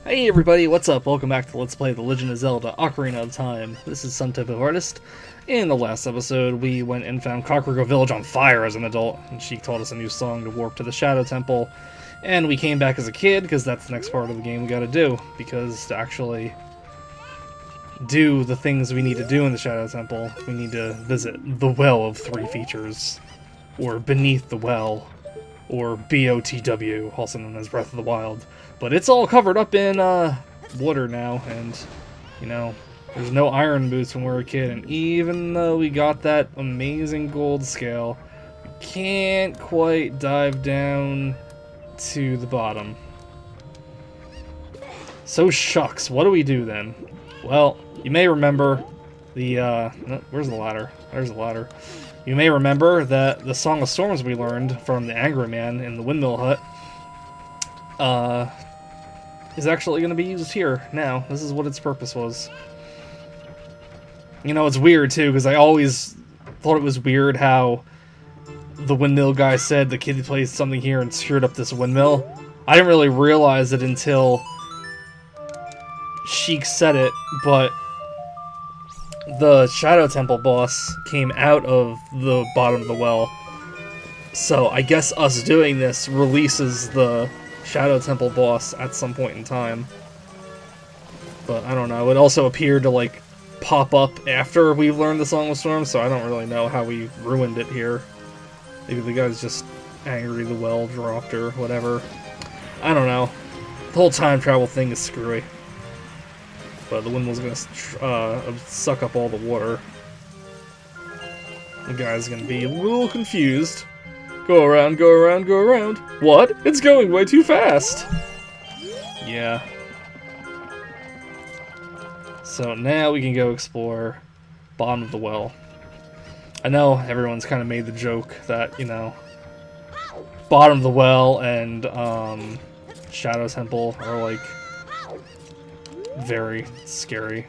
Hey everybody, what's up? Welcome back to Let's Play The Legend of Zelda Ocarina of Time. This is Some Type of Artist. In the last episode, we went and found Kakariko Village on fire as an adult, and she taught us a new song to warp to the Shadow Temple. And we came back as a kid, because that's the next part of the game we gotta do. Because to actually do the things we need to do in the Shadow Temple, we need to visit the Well of Three Features. Or Beneath the Well. Or BOTW, also known as Breath of the Wild. But it's all covered up in water now, and, you know, there's no iron boots when we were a kid, and even though we got that amazing gold scale, we can't quite dive down to the bottom. So shucks, what do we do then? Well, you may remember the, no, where's the ladder? There's the ladder. You may remember that the Song of Storms we learned from the Angry Man in the Windmill Hut, is actually going to be used here now. This is what its purpose was. You know, it's weird too, because I always thought it was weird how the windmill guy said the kid placed something here and screwed up this windmill. I didn't really realize it until Sheik said it, but the Shadow Temple boss came out of the bottom of the well. So I guess us doing this releases the Shadow Temple boss at some point in time. But I don't know, it also appeared to like pop up after we've learned the Song of Storms, so I don't really know how we ruined it here. Maybe the guy's just angry the well dropped or whatever. I don't know. The whole time travel thing is screwy. But the windmill's gonna suck up all the water. The guy's gonna be a little confused. Go around, go around, go around. What? It's going way too fast! Yeah. So now we can go explore bottom of the well. I know everyone's kind of made the joke that, you know, bottom of the well and Shadow Temple are like very scary.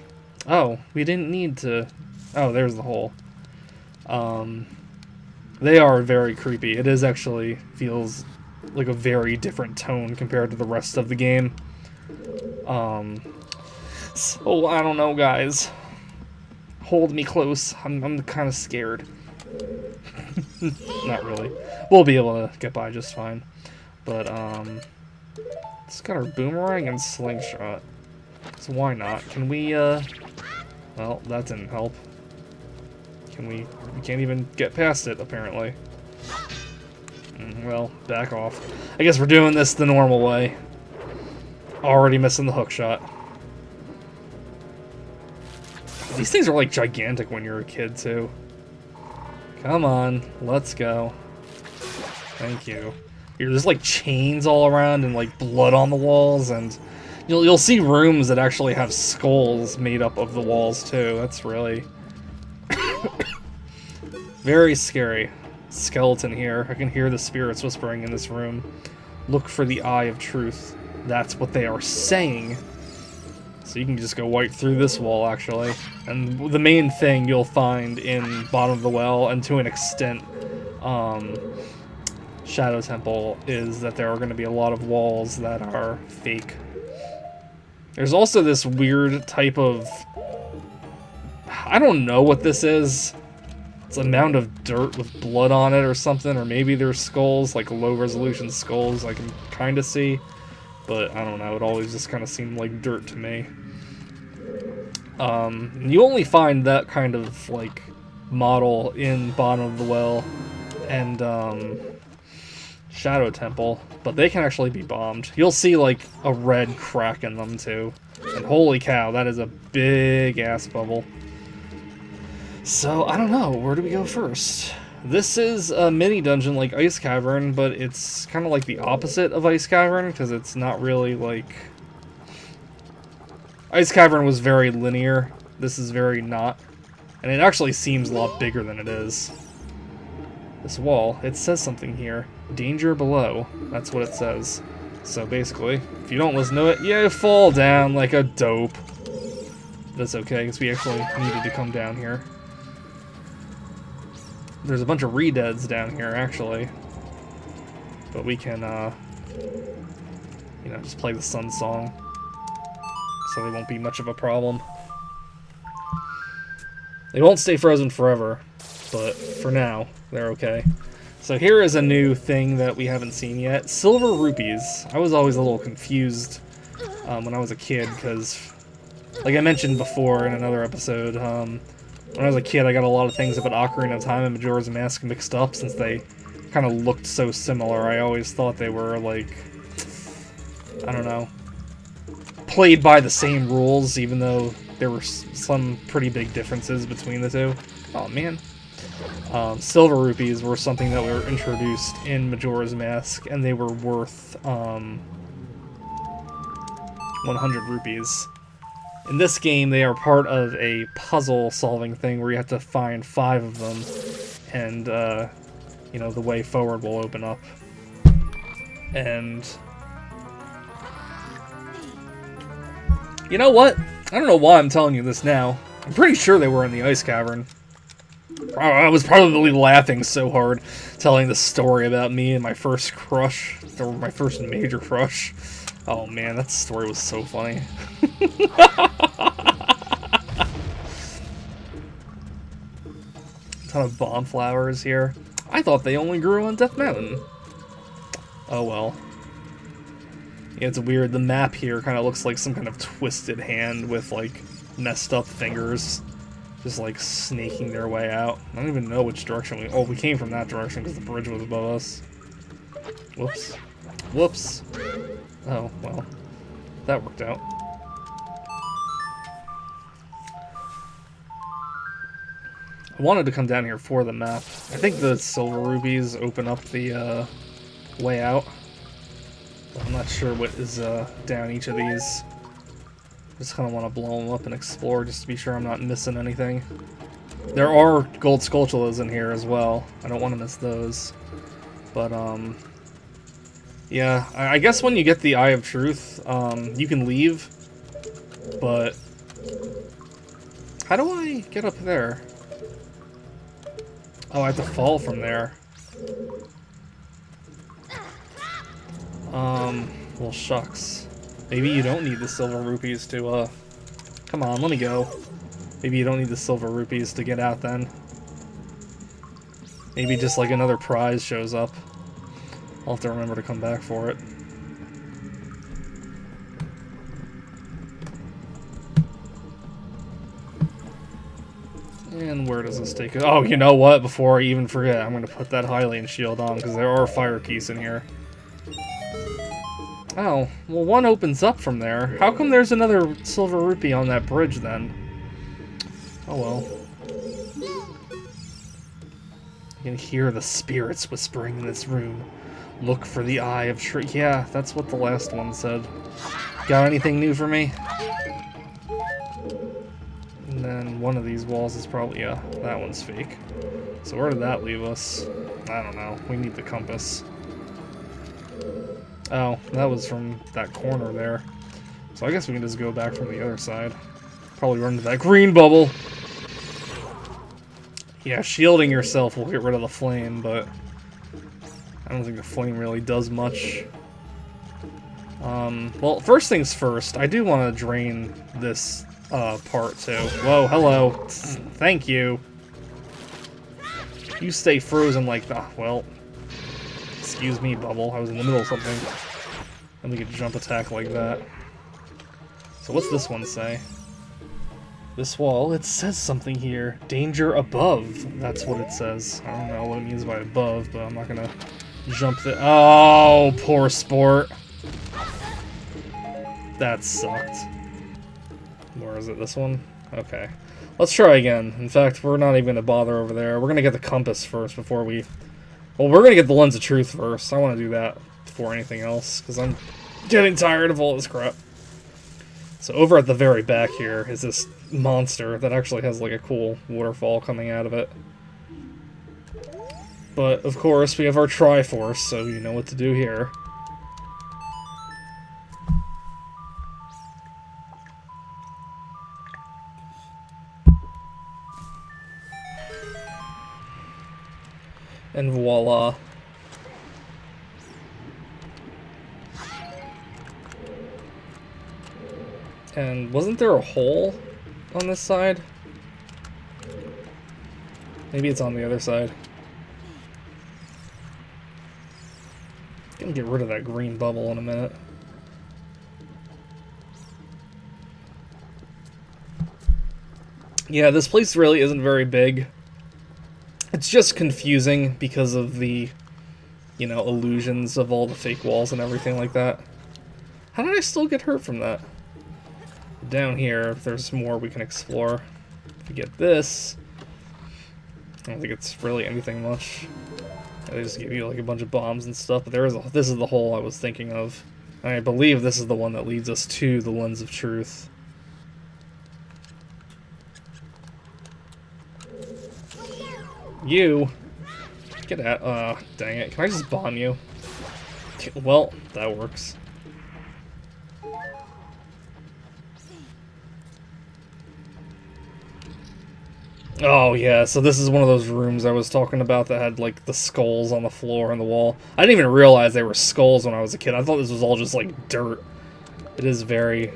Oh, we didn't need to... Oh, there's the hole. They are very creepy. It is actually feels like a very different tone compared to the rest of the game. So, I don't know, guys. Hold me close. I'm kind of scared. Not really. We'll be able to get by just fine. But, let's got our boomerang and slingshot. So why not? Can we, well, that didn't help. We can't even get past it, apparently. Well, back off. I guess we're doing this the normal way. Already missing the hook shot. These things are like gigantic when you're a kid, too. Come on, let's go. Thank you. There's like chains all around and like blood on the walls, and you'll see rooms that actually have skulls made up of the walls, too. That's really... very scary. Skeleton here. I can hear the spirits whispering in this room. Look for the Eye of Truth. That's what they are saying. So you can just go right through this wall, actually. And the main thing you'll find in bottom of the well, and to an extent, Shadow Temple, is that there are going to be a lot of walls that are fake. There's also this weird type of... I don't know what this is. It's a mound of dirt with blood on it or something, or maybe there's skulls, like low-resolution skulls I can kind of see. But I don't know, it always just kind of seemed like dirt to me. You only find that kind of, like, model in bottom of the well and Shadow Temple, but they can actually be bombed. You'll see, like, a red crack in them, too. And holy cow, that is a big-ass bubble. So, I don't know, where do we go first? This is a mini-dungeon like Ice Cavern, but it's kind of like the opposite of Ice Cavern, because it's not really like... Ice Cavern was very linear, this is very not. And it actually seems a lot bigger than it is. This wall, it says something here. Danger below, that's what it says. So basically, if you don't listen to it, you fall down like a dope. That's okay, because we actually needed to come down here. There's a bunch of re-deads down here, actually. But we can, you know, just play the sun song. so they won't be much of a problem. They won't stay frozen forever, but for now, they're okay. So here is a new thing that we haven't seen yet. Silver rupees. I was always a little confused when I was a kid, because, like I mentioned before in another episode, when I was a kid I got a lot of things about Ocarina of Time and Majora's Mask mixed up since they kind of looked so similar. I always thought they were, like, I don't know, played by the same rules, even though there were some pretty big differences between the two. Oh, man. Silver rupees were something that were introduced in Majora's Mask, and they were worth 100 rupees. In this game, they are part of a puzzle-solving thing where you have to find 5 of them, and, you know, the way forward will open up. And you know what? I don't know why I'm telling you this now. I'm pretty sure they were in the ice cavern. I was probably laughing so hard telling the story about me and my first crush, or my first major crush. Oh man, that story was so funny. Ton of bomb flowers here. I thought they only grew on Death Mountain. Oh well. Yeah, it's weird. The map here kind of looks like some kind of twisted hand with, like, messed up fingers. Just, like, snaking their way out. I don't even know which direction we... Oh, we came from that direction because the bridge was above us. Whoops. Whoops. Oh, well. That worked out. I wanted to come down here for the map. I think the silver rubies open up the, way out. I'm not sure what is down each of these. Just kind of want to blow them up and explore just to be sure I'm not missing anything. There are gold Skulltulas in here as well. I don't want to miss those. But, yeah, I guess when you get the Eye of Truth, you can leave. But how do I get up there? Oh, I have to fall from there. Well, shucks. Maybe you don't need the silver rupees to, come on, let me go. Maybe you don't need the silver rupees to get out then. Maybe just, like, another prize shows up. I'll have to remember to come back for it. And where does this take us? Oh, you know what? Before I even forget, I'm going to put that Hylian shield on, because there are fire keys in here. Oh, well, one opens up from there. How come there's another silver rupee on that bridge, then? Oh, well. You can hear the spirits whispering in this room. Look for the Eye of Truth. Yeah, that's what the last one said. Got anything new for me? And then one of these walls is probably... Yeah, that one's fake. So where did that leave us? I don't know. We need the compass. Oh, that was from that corner there. So I guess we can just go back from the other side. Probably run into that green bubble. Yeah, shielding yourself will get rid of the flame, but I don't think the flame really does much. Well, first things first, I do want to drain this part too. Whoa, hello. Thank you. You stay frozen like that. Well, excuse me, Bubble. I was in the middle of something. And we could jump attack like that. So what's this one say? This wall, it says something here. Danger above. That's what it says. I don't know what it means by above, but I'm not gonna jump the... Oh, poor sport. That sucked. Where is it? This one? Okay. Let's try again. In fact, we're not even gonna bother over there. We're gonna get the compass first before we... Well, we're gonna get the Lens of Truth first. I want to do that before anything else, because I'm getting tired of all this crap. So over at the very back here is this monster that actually has like a cool waterfall coming out of it. But, of course, we have our Triforce, so you know what to do here. And voila. And wasn't there a hole on this side? Maybe it's on the other side. Gonna get rid of that green bubble in a minute. Yeah, this place really isn't very big. It's just confusing because of the, you know, illusions of all the fake walls and everything like that. How did I still get hurt from that? Down here, there's more we can explore. If we get this, I don't think it's really anything much. They just give you like a bunch of bombs and stuff, but this is the hole I was thinking of. And I believe this is the one that leads us to the Lens of Truth. You! Get out. Dang it. Can I just bomb you? Well, that works. Oh, yeah, so this is one of those rooms I was talking about that had, like, the skulls on the floor and the wall. I didn't even realize they were skulls when I was a kid. I thought this was all just, like, dirt. It is very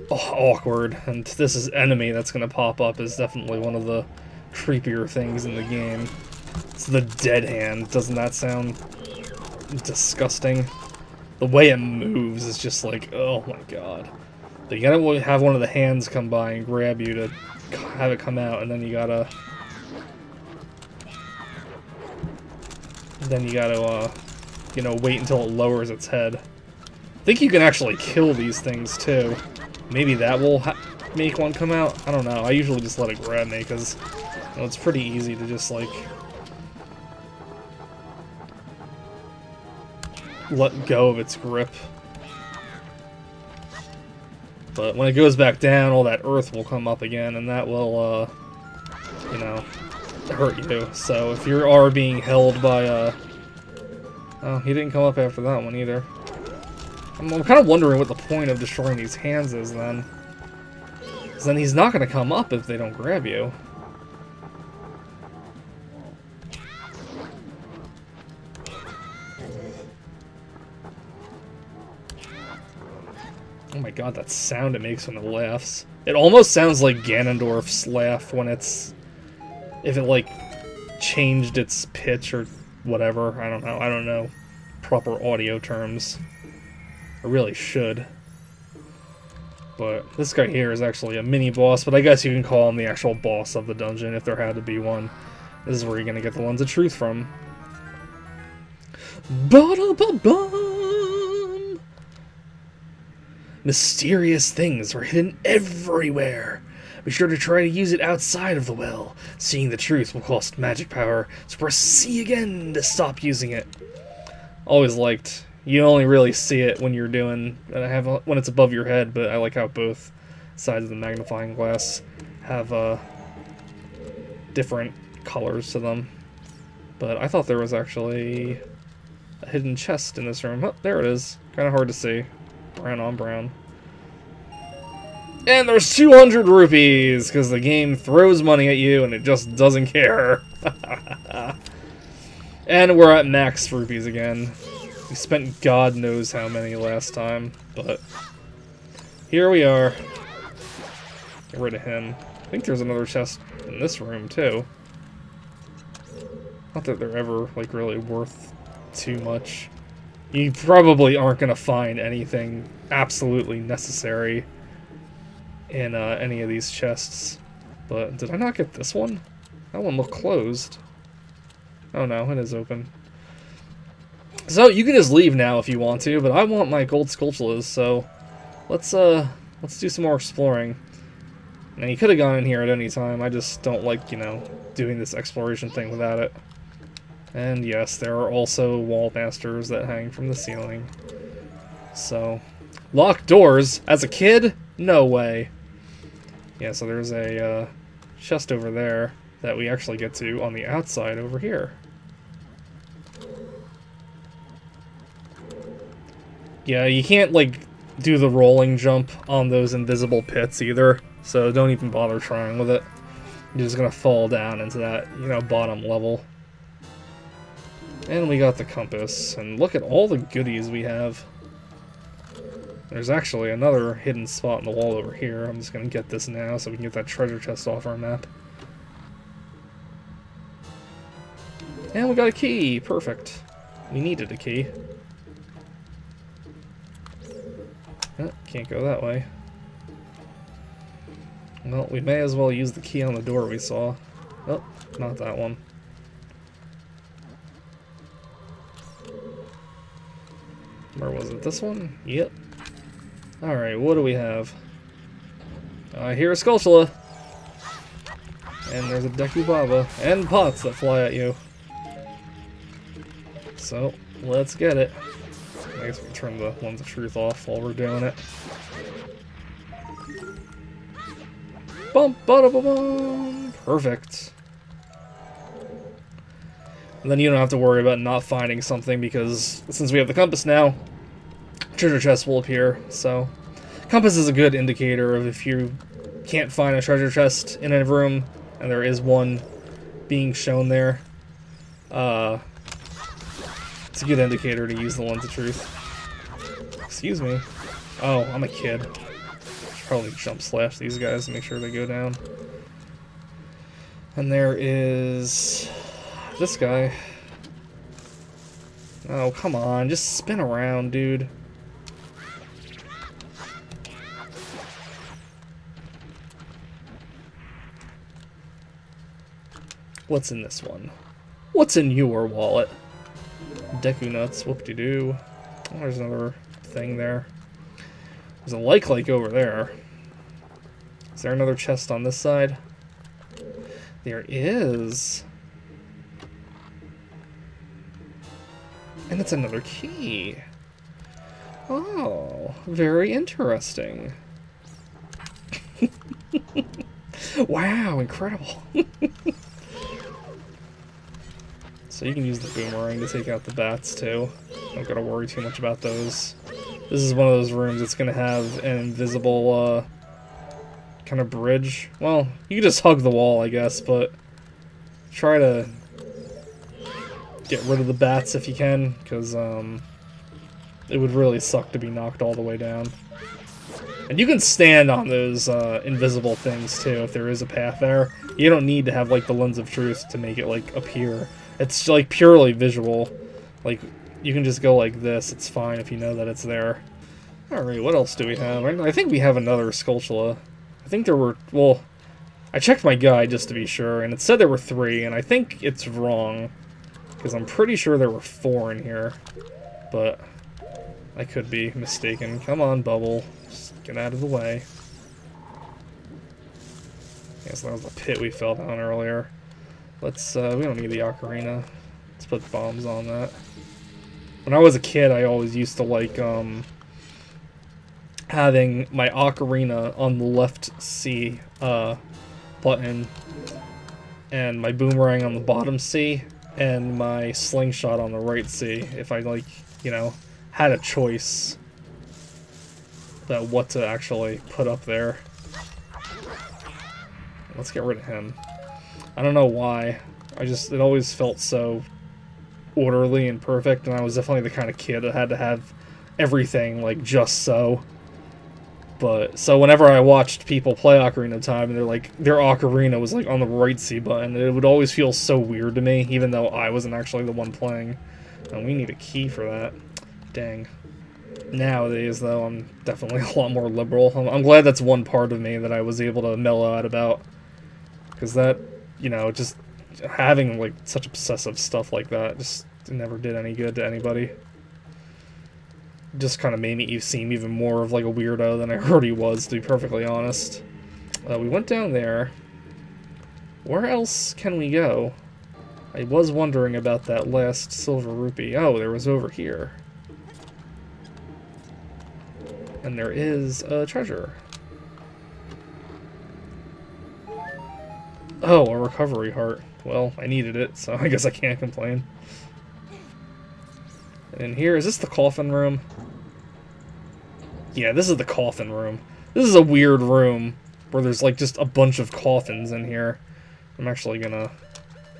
awkward, and this is enemy that's gonna pop up is definitely one of the creepier things in the game. It's the dead hand. Doesn't that sound disgusting? The way it moves is just like, oh my god. But you gotta have one of the hands come by and grab you to have it come out, and then you gotta... you know, wait until it lowers its head. I think you can actually kill these things, too. Maybe that will make one come out? I don't know. I usually just let it grab me, because you know, it's pretty easy to just, like... let go of its grip. But when it goes back down, all that earth will come up again, and that will, you know, hurt you. So if you are being held by, oh, he didn't come up after that one either. I'm kind of wondering what the point of destroying these hands is, then. Because then he's not going to come up if they don't grab you. Oh my god, that sound it makes when it laughs. It almost sounds like Ganondorf's laugh when it's... if it, like, changed its pitch or whatever. I don't know. I don't know proper audio terms. I really should. But this guy here is actually a mini-boss, but I guess you can call him the actual boss of the dungeon if there had to be one. This is where you're gonna get the Lens of Truth from. Ba-da-ba-bum! Mysterious things were hidden everywhere. Be sure to try to use it outside of the well. Seeing the truth will cost magic power, so press C again to stop using it. Always liked. You only really see it when you're doing... when it's above your head, but I like how both sides of the magnifying glass have different colors to them. But I thought there was actually a hidden chest in this room. Oh, there it is. Kind of hard to see. Brown on brown. And there's 200 rupees, because the game throws money at you and it just doesn't care. And we're at max rupees again. We spent God knows how many last time, but here we are. Get rid of him. I think there's another chest in this room, too. Not that they're ever, like, really worth too much. You probably aren't going to find anything absolutely necessary in any of these chests. But did I not get this one? That one looked closed. Oh no, it is open. So you can just leave now if you want to, but I want my gold sculptulas, so let's do some more exploring. And you could have gone in here at any time. I just don't like, you know, doing this exploration thing without it. And yes, there are also wall masters that hang from the ceiling. So, locked doors? As a kid? No way. Yeah, so there's a chest over there that we actually get to on the outside over here. Yeah, you can't, like, do the rolling jump on those invisible pits either, so don't even bother trying with it. You're just gonna fall down into that, you know, bottom level. And we got the compass, and look at all the goodies we have. There's actually another hidden spot in the wall over here. I'm just gonna get this now so we can get that treasure chest off our map. And we got a key! Perfect. We needed a key. Can't go that way. Well, we may as well use the key on the door we saw. Oh, not that one. Where was it? This one? Yep. Alright, what do we have? I hear a Skulltula! And there's a Deku Baba. And pots that fly at you. So, let's get it. I guess we'll turn the Lens of Truth off while we're doing it. Bum, ba, ba, bum. Perfect. And then you don't have to worry about not finding something because since we have the compass now, treasure chest will appear. So, compass is a good indicator of if you can't find a treasure chest in a room and there is one being shown there. It's a good indicator to use the Lens of Truth. Excuse me. Oh, I'm a kid. Should probably jump slash these guys to make sure they go down. And there is this guy. Oh, come on. Just spin around, dude. What's in this one? What's in your wallet? Deku nuts, whoop-de-doo. Oh, there's another thing there. There's a like over there. Is there another chest on this side? There is. And it's another key. Oh, very interesting. Wow, incredible. So you can use the boomerang to take out the bats too. Don't gotta worry too much about those. This is one of those rooms that's gonna have an invisible kind of bridge. Well, you can just hug the wall, I guess, but try to get rid of the bats if you can, because it would really suck to be knocked all the way down. And you can stand on those invisible things too if there is a path there. You don't need to have like the Lens of Truth to make it like appear. It's like purely visual. Like you can just go like this. It's fine if you know that it's there. Alright, what else do we have? I think we have another Skulltula. I think there were, well, I checked my guide just to be sure, and it said there were 3, and I think it's wrong. Because I'm pretty sure there were 4 in here. But I could be mistaken. Come on, Bubble. Just get out of the way. Yes, that was the pit we fell down earlier. Let's, we don't need the Ocarina. Let's put bombs on that. When I was a kid, I always used to like, having my Ocarina on the left C, button, and my boomerang on the bottom C, and my slingshot on the right C, if I, like, you know, had a choice about what to actually put up there. Let's get rid of him. I don't know why. It always felt so orderly and perfect, and I was definitely the kind of kid that had to have everything, like, just so. But, so whenever I watched people play Ocarina of Time, and they're like, their Ocarina was, like, on the right C button, it would always feel so weird to me, even though I wasn't actually the one playing. And we need a key for that. Dang. Nowadays, though, I'm definitely a lot more liberal. I'm glad that's one part of me that I was able to mellow out about. Because that, you know, just having, like, such obsessive stuff like that just never did any good to anybody. Just kind of made me seem even more of, like, a weirdo than I already was, to be perfectly honest. We went down there. Where else can we go? I was wondering about that last silver rupee. Oh, there was over here. And there is a treasure. Oh, a recovery heart. Well, I needed it, so I guess I can't complain. And here, is this the coffin room? Yeah, this is the coffin room. This is a weird room where there's like just a bunch of coffins in here. I'm actually gonna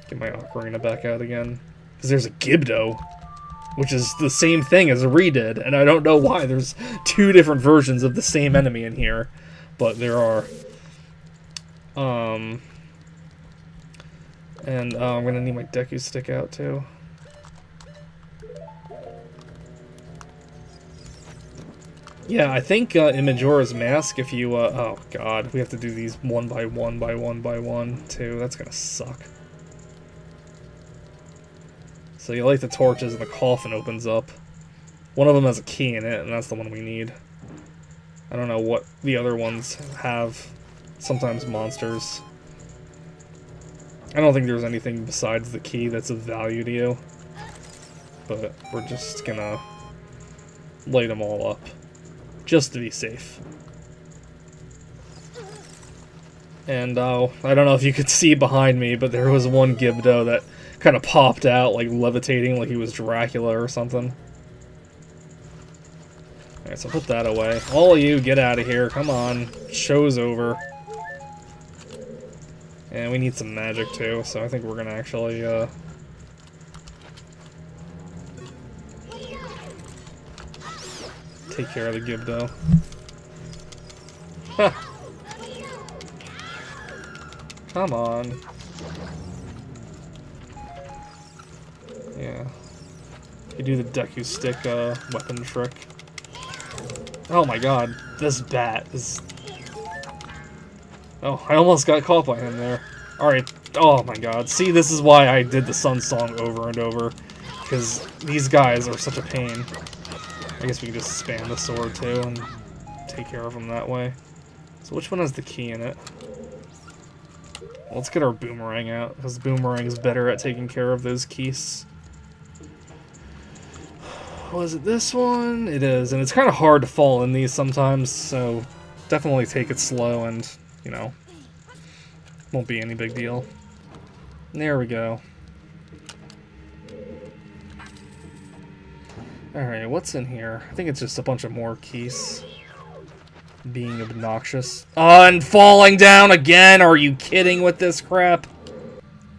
get my Ocarina back out again. Because there's a Gibdo. which is the same thing as a redid, and I don't know why there's 2 different versions of the same enemy in here, but there are. And I'm gonna need my Deku stick out too. Yeah, I think in Majora's Mask, if you, oh god, we have to do these one by one too. That's gonna suck. So you light the torches and the coffin opens up. One of them has a key in it, and that's the one we need. I don't know what the other ones have. Sometimes monsters. I don't think there's anything besides the key that's of value to you. But we're just gonna light them all up. Just to be safe. And I don't know if you could see behind me, but there was one Gibdo that kind of popped out, like levitating, like he was Dracula or something. Alright, so put that away. All of you, get out of here. Come on. Show's over. And we need some magic too, so I think we're gonna actually, take care of the Gibdo. Ha! Come on. Yeah. You do the Deku stick weapon trick. Oh my god, this bat is... Oh, I almost got caught by him there. Alright, oh my god. See, this is why I did the Sun Song over and over. Because these guys are such a pain. I guess we can just spam the sword too and take care of them that way. So which one has the key in it? Well, let's get our boomerang out, because boomerang is better at taking care of those keys. Was it this one? It is, and it's kind of hard to fall in these sometimes, so definitely take it slow and, you know, won't be any big deal. There we go. Alright, what's in here? I think it's just a bunch of more keys. Being obnoxious. And falling down again! Are you kidding with this crap?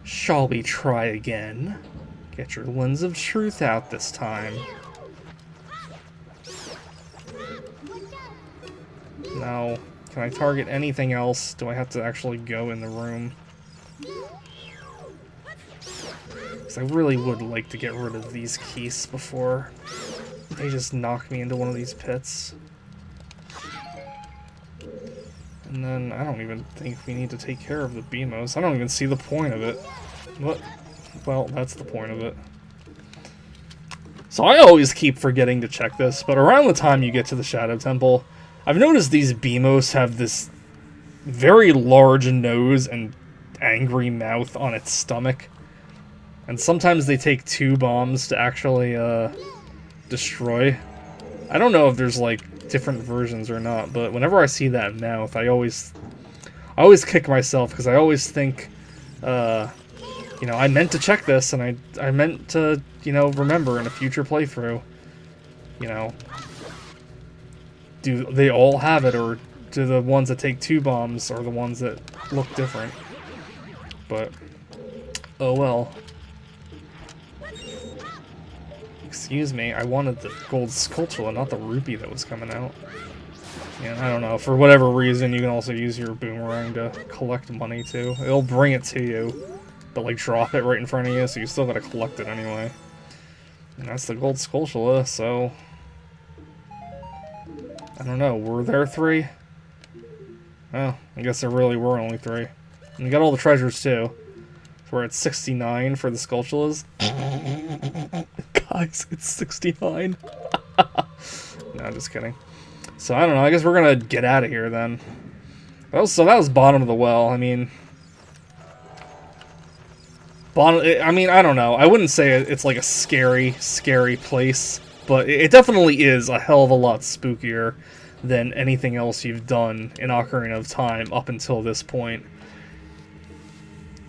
Shall we try again? Get your lens of truth out this time. Now, can I target anything else? Do I have to actually go in the room? Because I really would like to get rid of these keys before they just knock me into one of these pits. And then, I don't even think we need to take care of the Beamos. I don't even see the point of it. What? Well, that's the point of it. So I always keep forgetting to check this, but around the time you get to the Shadow Temple, I've noticed these Beamos have this very large nose and angry mouth on its stomach. And sometimes they take 2 bombs to actually, destroy. I don't know if there's, like, different versions or not, but whenever I see that mouth, I always kick myself, because I always think, you know, I meant to check this, and I meant to, you know, remember in a future playthrough, you know, do they all have it, or do the ones that take 2 bombs are the ones that look different? But, oh well. Excuse me, I wanted the gold sculpture, not the rupee that was coming out. And I don't know, for whatever reason, you can also use your boomerang to collect money too. It'll bring it to you, but like drop it right in front of you, so you still gotta collect it anyway. And that's the gold sculpture, so... I don't know, were there 3? Oh, I guess there really were only 3. And we got all the treasures too. So we're at 69 for the sculptures. Guys, it's 69. No, just kidding. So I don't know, I guess we're gonna get out of here then. So that was bottom of the well. I mean, I don't know. I wouldn't say it's like a scary place, but it definitely is a hell of a lot spookier than anything else you've done in Ocarina of Time up until this point.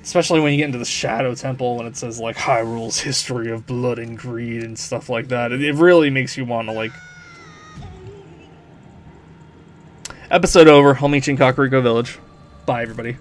Especially when you get into the Shadow Temple, when it says, like, Hyrule's history of blood and greed and stuff like that. It really makes you want to, like... Episode over. I'll meet you in Kakariko Village. Bye, everybody.